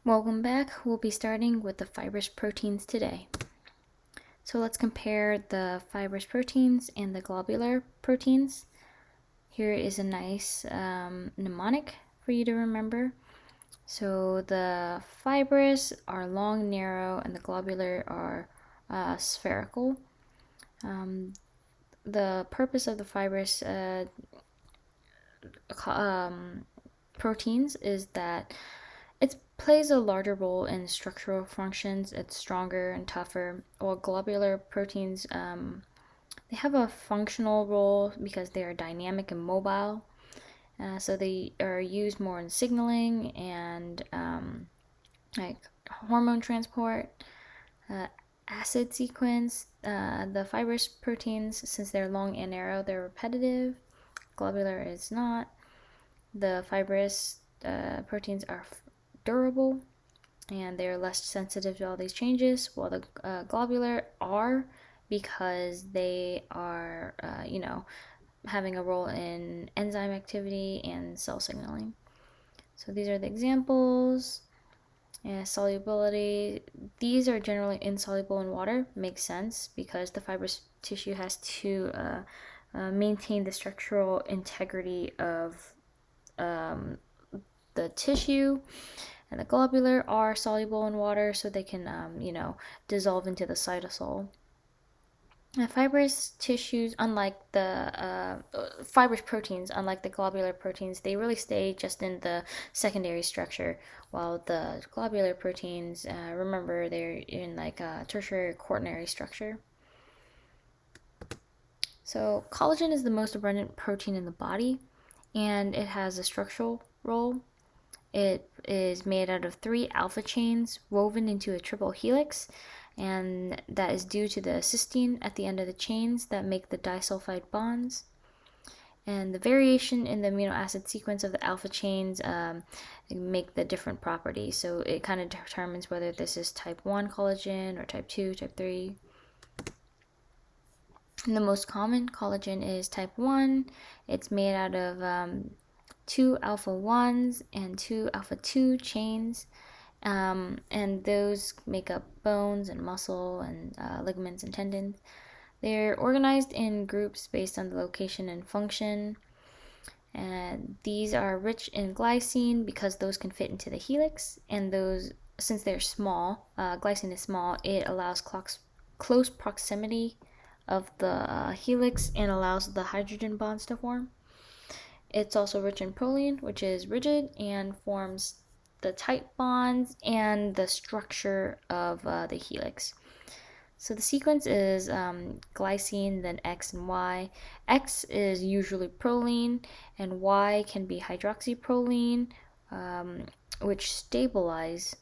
Welcome back. We'll be starting with the fibrous proteins today. So let's compare the fibrous proteins and the globular proteins. Here is a nice mnemonic for you to remember. So the fibrous are long, narrow, and the globular are spherical. The purpose of the fibrous proteins is that it plays a larger role in structural functions. It's stronger and tougher. While globular proteins, they have a functional role because they are dynamic and mobile. So they are used more in signaling and like hormone transport, acid sequence. The fibrous proteins, since they're long and narrow, they're repetitive. Globular is not. The fibrous proteins are durable and they're less sensitive to all these changes, while the globular are, because they are, having a role in enzyme activity and cell signaling. So these are the examples. Solubility, these are generally insoluble in water. Makes sense because the fibrous tissue has to maintain the structural integrity of the tissue. And the globular are soluble in water, so they can, dissolve into the cytosol. Fibrous tissues, unlike the fibrous proteins, unlike the globular proteins, they really stay just in the secondary structure, while the globular proteins, remember, they're in like a tertiary quaternary structure. So collagen is the most abundant protein in the body, and it has a structural role. It is made out of 3 alpha chains woven into a triple helix, and that is due to the cysteine at the end of the chains that make the disulfide bonds. And the variation in the amino acid sequence of the alpha chains make the different properties. So it kind of determines whether this is type 1 collagen or type 2, type 3. And the most common collagen is type 1. It's made out of 2 alpha 1s and 2 alpha 2 chains, and those make up bones and muscle and ligaments and tendons. They're organized in groups based on the location and function, and these are rich in glycine because those can fit into the helix, and those, since they're small, glycine is small, it allows close proximity of the helix and allows the hydrogen bonds to form. It's also rich in proline, which is rigid and forms the tight bonds and the structure of the helix. So the sequence is glycine, then X and Y. X is usually proline, and Y can be hydroxyproline, which stabilize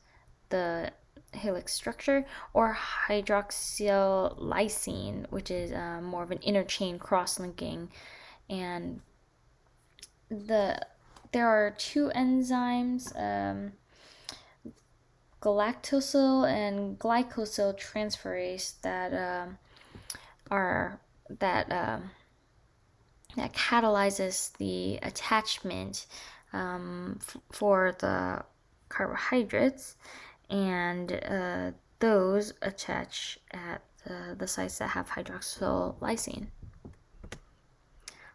the helix structure, or hydroxylysine, which is more of an interchain cross-linking. And there are 2 enzymes, galactosyl and glycosyl transferase, that catalyzes the attachment for the carbohydrates, and those attach at the sites that have hydroxylysine.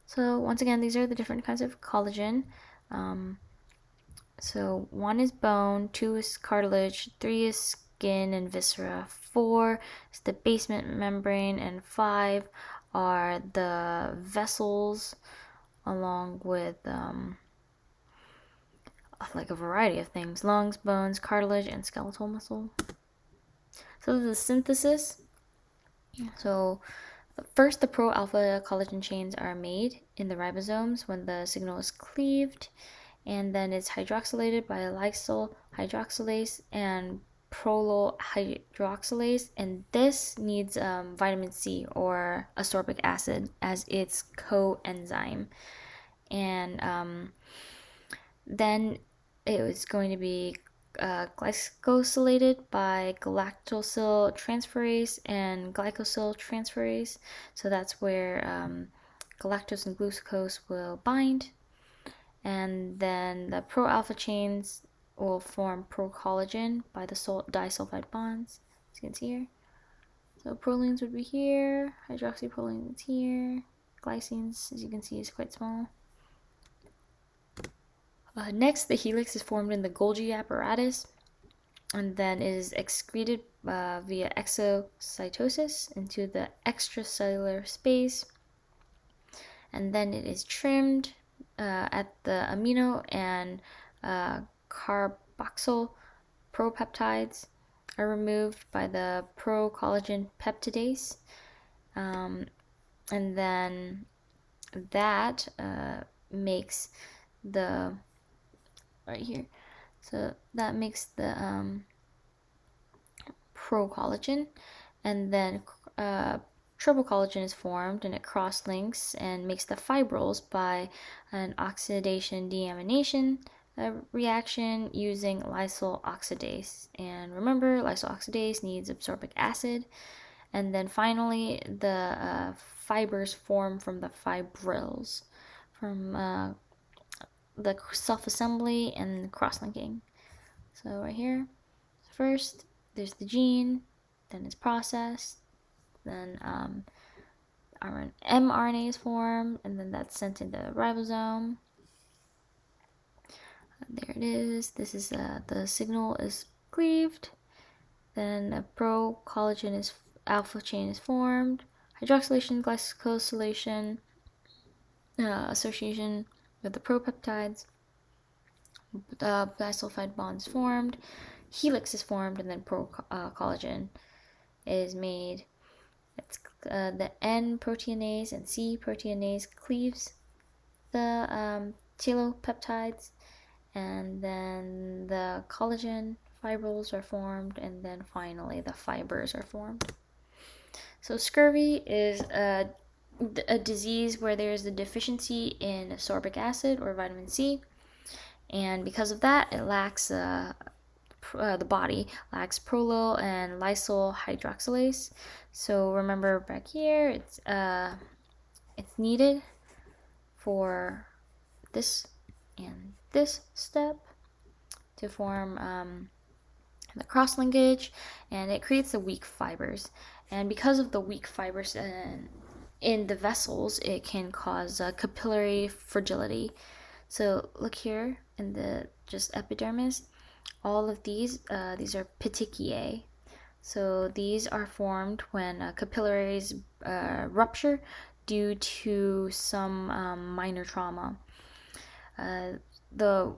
So once again, these are the different kinds of collagen. So 1 is bone, 2 is cartilage, 3 is skin and viscera, 4 is the basement membrane, and 5 are the vessels, along with like a variety of things: lungs, bones, cartilage, and skeletal muscle. So the synthesis. So first, the pro-alpha collagen chains are made in the ribosomes when the signal is cleaved, and then it's hydroxylated by a lysyl hydroxylase and prolyl hydroxylase, and this needs vitamin C or ascorbic acid as its coenzyme. And then it was going to be glycosylated by galactosyl transferase and glycosyl transferase. So that's where galactose and glucose will bind. And then the pro-alpha chains will form procollagen by the disulfide bonds, as you can see here. So prolines would be here, hydroxyprolines here, glycines, as you can see, is quite small. Next, the helix is formed in the Golgi apparatus, and then is excreted via exocytosis into the extracellular space, and then it is trimmed at the amino and carboxyl propeptides are removed by the procollagen peptidase, and then that makes the right here. So that makes the procollagen, and then triple-collagen is formed, and it cross-links and makes the fibrils by an oxidation deamination reaction using lysyl oxidase. And remember, lysyl oxidase needs absorbic acid. And then finally, the fibers form from the fibrils, from the self-assembly and cross-linking. So right here, first there's the gene, then it's processed, then mRNA is formed, and then that's sent into the ribosome. There it is. This is the signal is cleaved. Then a procollagen is alpha chain is formed. Hydroxylation, glycosylation, association with the propeptides. Disulfide bonds formed. Helix is formed, and then procollagen is made. It's the N proteinase and C proteinase cleaves the telopeptides, and then the collagen fibrils are formed, and then finally the fibers are formed. So scurvy is a disease where there is a deficiency in ascorbic acid or vitamin C, and because of that, it lacks the body lacks prolyl and lysyl hydroxylase. So remember back here, it's needed for this and this step to form the cross linkage, and it creates the weak fibers. And because of the weak fibers in the vessels, it can cause capillary fragility. So look here in the just epidermis, all of these are petechiae. So these are formed when capillaries rupture due to some minor trauma. The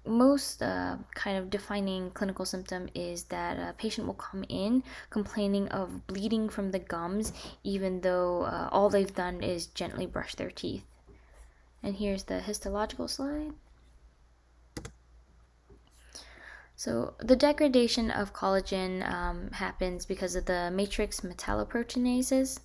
most kind of defining clinical symptom is that a patient will come in complaining of bleeding from the gums, even though all they've done is gently brush their teeth. And here's the histological slide. So the degradation of collagen happens because of the matrix metalloproteinases,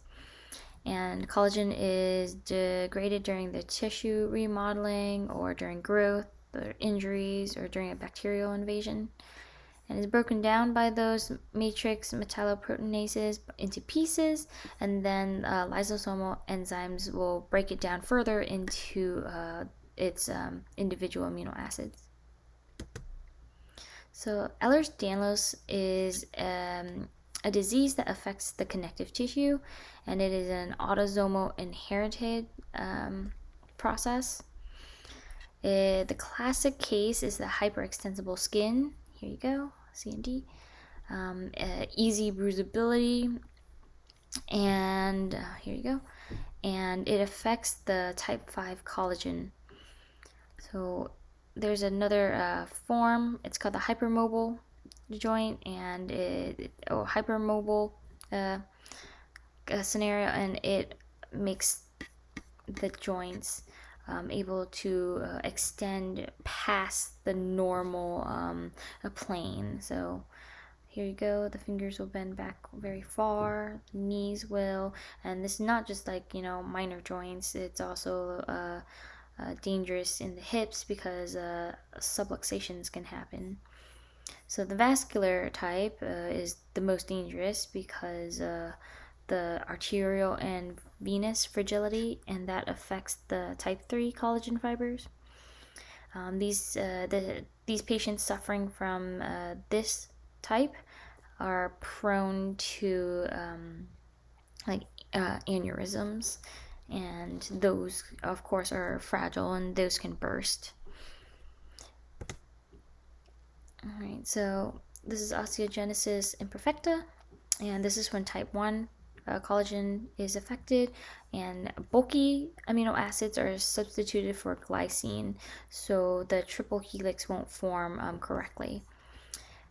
and collagen is degraded during the tissue remodeling or during growth or injuries or during a bacterial invasion, and is broken down by those matrix metalloproteinases into pieces, and then lysosomal enzymes will break it down further into its individual amino acids. So Ehlers-Danlos is a disease that affects the connective tissue, and it is an autosomal inherited process. The classic case is the hyperextensible skin. Here you go, C and D. Easy bruisability, and here you go. And it affects the type 5 collagen. So there's another form. It's called the hypermobile joint, and hypermobile scenario, and it makes the joints able to extend past the normal plane. So here you go, the fingers will bend back very far, the knees will, and this is not just like, minor joints, it's also dangerous in the hips because subluxations can happen. So the vascular type is the most dangerous because the arterial and venous fragility, and that affects the type 3 collagen fibers. These patients suffering from this type are prone to aneurysms, and those, of course, are fragile and those can burst. All right, so this is osteogenesis imperfecta, and this is when type 1 collagen is affected, and bulky amino acids are substituted for glycine, so the triple helix won't form correctly.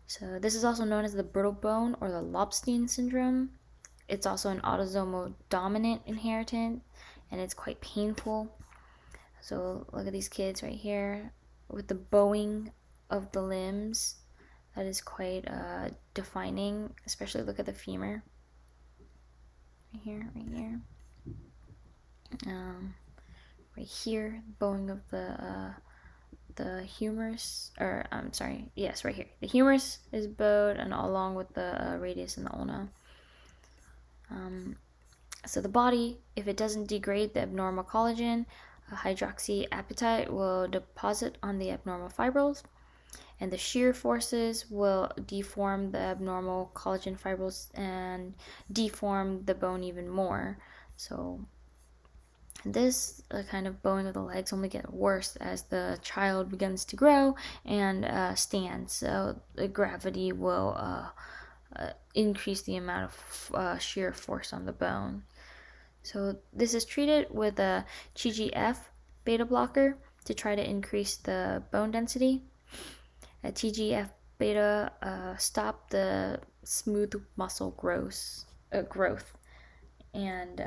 So this is also known as the brittle bone or the Lobstein syndrome. It's also an autosomal dominant inheritance, and it's quite painful. So look at these kids right here with the bowing of the limbs. That is quite defining, especially look at the femur. Right here, right here. Right here, bowing of the humerus, or I'm sorry, yes, right here. The humerus is bowed, and along with the radius and the ulna. So the body, if it doesn't degrade the abnormal collagen, hydroxyapatite will deposit on the abnormal fibrils, and the shear forces will deform the abnormal collagen fibrils and deform the bone even more. So this kind of bowing of the legs only get worse as the child begins to grow and stand. So the gravity will increase the amount of shear force on the bone. So this is treated with a TGF beta blocker to try to increase the bone density. A TGF beta stop the smooth muscle growth, and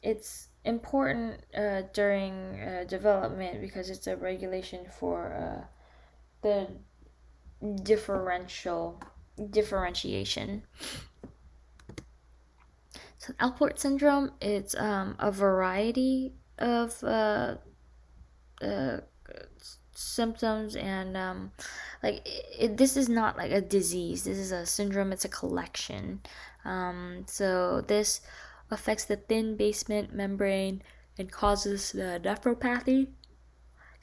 it's important during development because it's a regulation for the differentiation. So Alport syndrome, it's a variety of symptoms, and this is not like a disease. This is a syndrome. It's a collection. So this affects the thin basement membrane and causes nephropathy.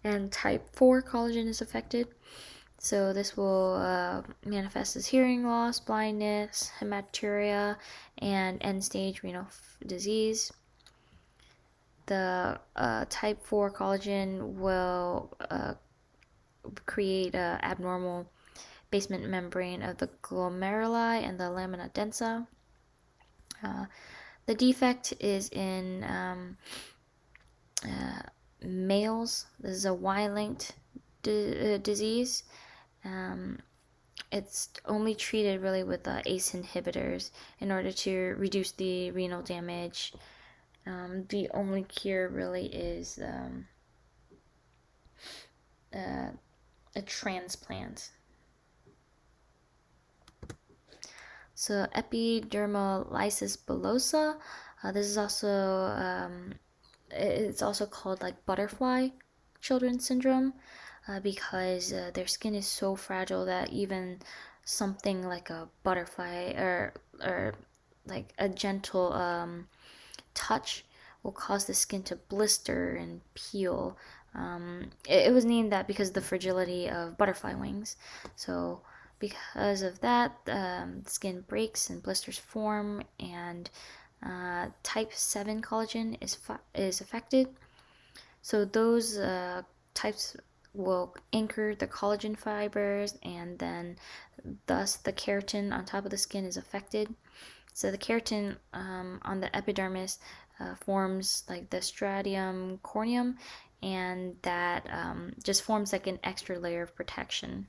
And type 4 collagen is affected. So this will manifest as hearing loss, blindness, hematuria, and end-stage renal disease. The type 4 collagen will create an abnormal basement membrane of the glomeruli and the lamina densa. The defect is in males. This is a Y-linked disease. It's only treated really with ACE inhibitors in order to reduce the renal damage. The only cure really is a transplant. So epidermolysis bullosa, this is also it's also called like butterfly children syndrome, because their skin is so fragile that even something like a butterfly or like a gentle touch will cause the skin to blister and peel. It was named that because of the fragility of butterfly wings. So because of that, the skin breaks and blisters form, and type 7 collagen is affected. So those types will anchor the collagen fibers, and then thus the keratin on top of the skin is affected. So the keratin on the epidermis forms like the stratium corneum, and that just forms like an extra layer of protection.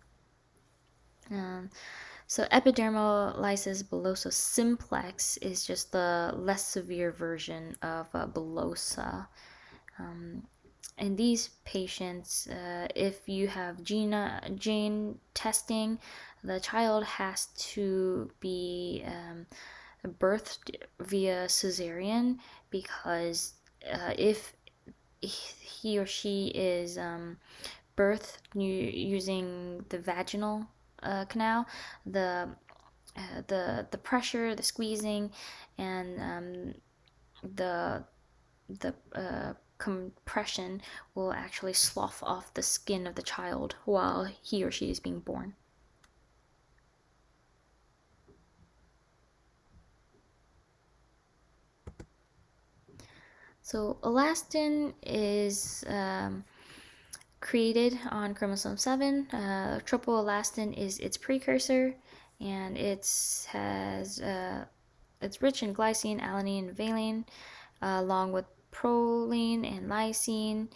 So epidermolysis bullosa simplex is just the less severe version of Bulosa. In these patients, if you have gene testing, the child has to be birthed via cesarean, because if he or she is birthed using the vaginal canal, the pressure, the squeezing, and the compression will actually slough off the skin of the child while he or she is being born. So elastin is created on chromosome 7. Triple elastin is its precursor, and it's rich in glycine, alanine, and valine, along with proline and lysine,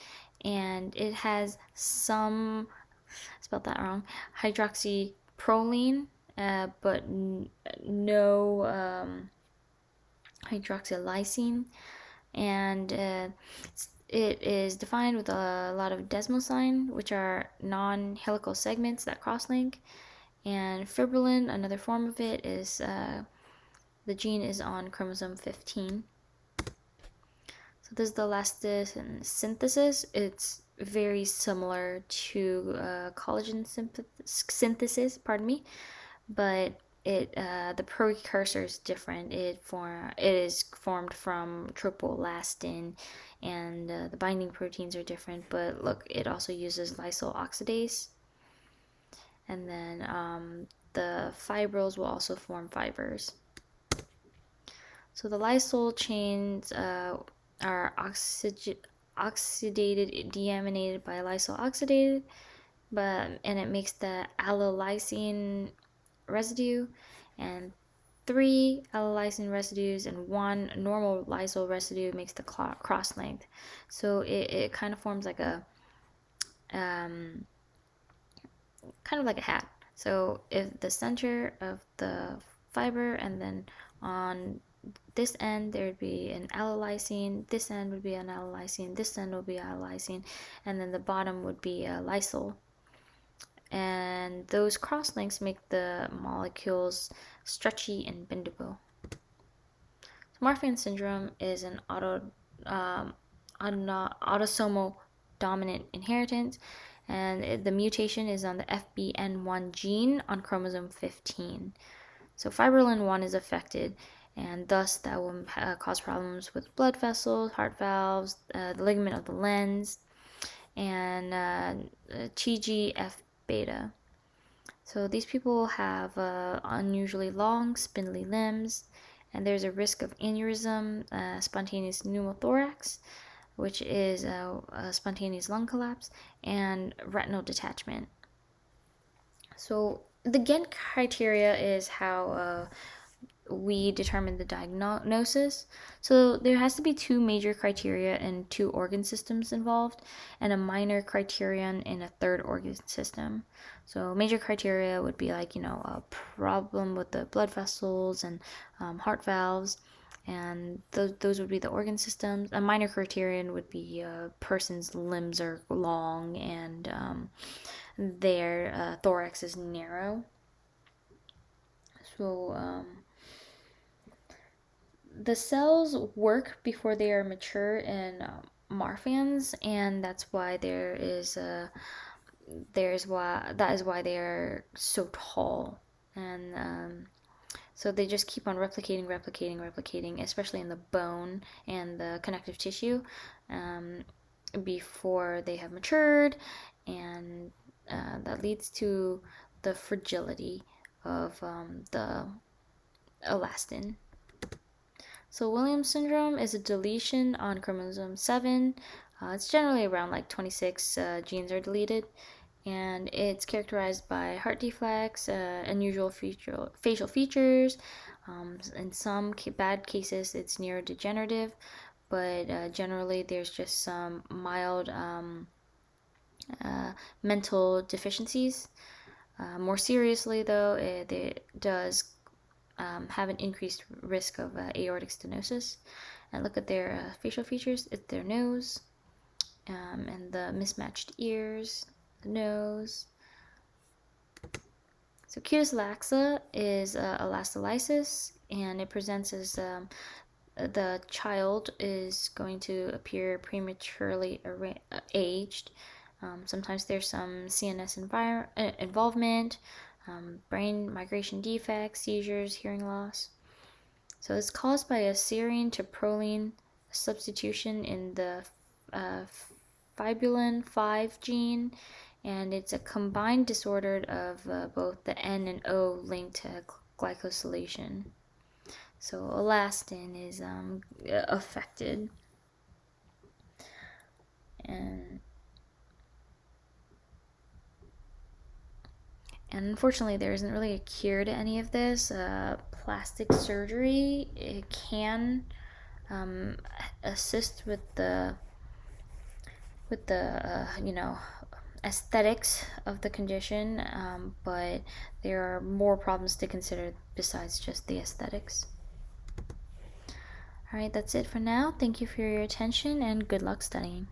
and it has some, I spelled that wrong, hydroxyproline, but no hydroxylysine, and it is defined with a lot of desmosine, which are non-helical segments that cross-link, and fibrillin, another form of it, is the gene is on chromosome 15. So this is the elastin synthesis. It's very similar to collagen synthesis, but the precursor is different. It is formed from triple elastin, and the binding proteins are different. But look, it also uses lysyl oxidase, and then the fibrils will also form fibers. So the lysyl chains are oxidated, deaminated by lysyl oxidated, and it makes the allolysine residue, and 3 allolysine residues and 1 normal lysyl residue makes the cross length. So it kind of forms like a kind of like a hat. So if the center of the fiber, and then on this end there would be an allolysine, this end would be an allolysine, this end would be allolysine, and then the bottom would be a lysyl. And those cross links make the molecules stretchy and bendable. So Marfan syndrome is an autosomal dominant inheritance, and the mutation is on the FBN1 gene on chromosome 15. So fibrillin 1 is affected, and thus that will cause problems with blood vessels, heart valves, the ligament of the lens, and TGF-beta. So these people have unusually long, spindly limbs, and there's a risk of aneurysm, spontaneous pneumothorax, which is a spontaneous lung collapse, and retinal detachment. So the Ghent criteria is how we determine the diagnosis. So there has to be 2 major criteria and 2 organ systems involved, and a minor criterion in a 3rd organ system. So major criteria would be like, a problem with the blood vessels and heart valves, and those would be the organ systems. A minor criterion would be a person's limbs are long and their thorax is narrow. So the cells work before they are mature in Marfans, and that's why that is why they are so tall, and so they just keep on replicating, especially in the bone and the connective tissue, before they have matured, and that leads to the fragility of the elastin. So Williams syndrome is a deletion on chromosome 7. It's generally around like 26 genes are deleted, and it's characterized by heart defects, unusual facial features. In some bad cases, it's neurodegenerative, but generally there's just some mild mental deficiencies. More seriously, though, it does have an increased risk of aortic stenosis. And look at their facial features. It's their nose, and the mismatched ears, the nose. So cutis laxa is elastolysis, and it presents as the child is going to appear prematurely aged. Sometimes there's some CNS involvement, brain migration defects, seizures, hearing loss. So it's caused by a serine to proline substitution in the fibrillin 5 gene, and it's a combined disorder of both the N and O linked to glycosylation. So elastin is affected, and unfortunately there isn't really a cure to any of this. Plastic surgery, it can assist with the aesthetics of the condition, but there are more problems to consider besides just the aesthetics. All right, that's it for now. Thank you for your attention and good luck studying.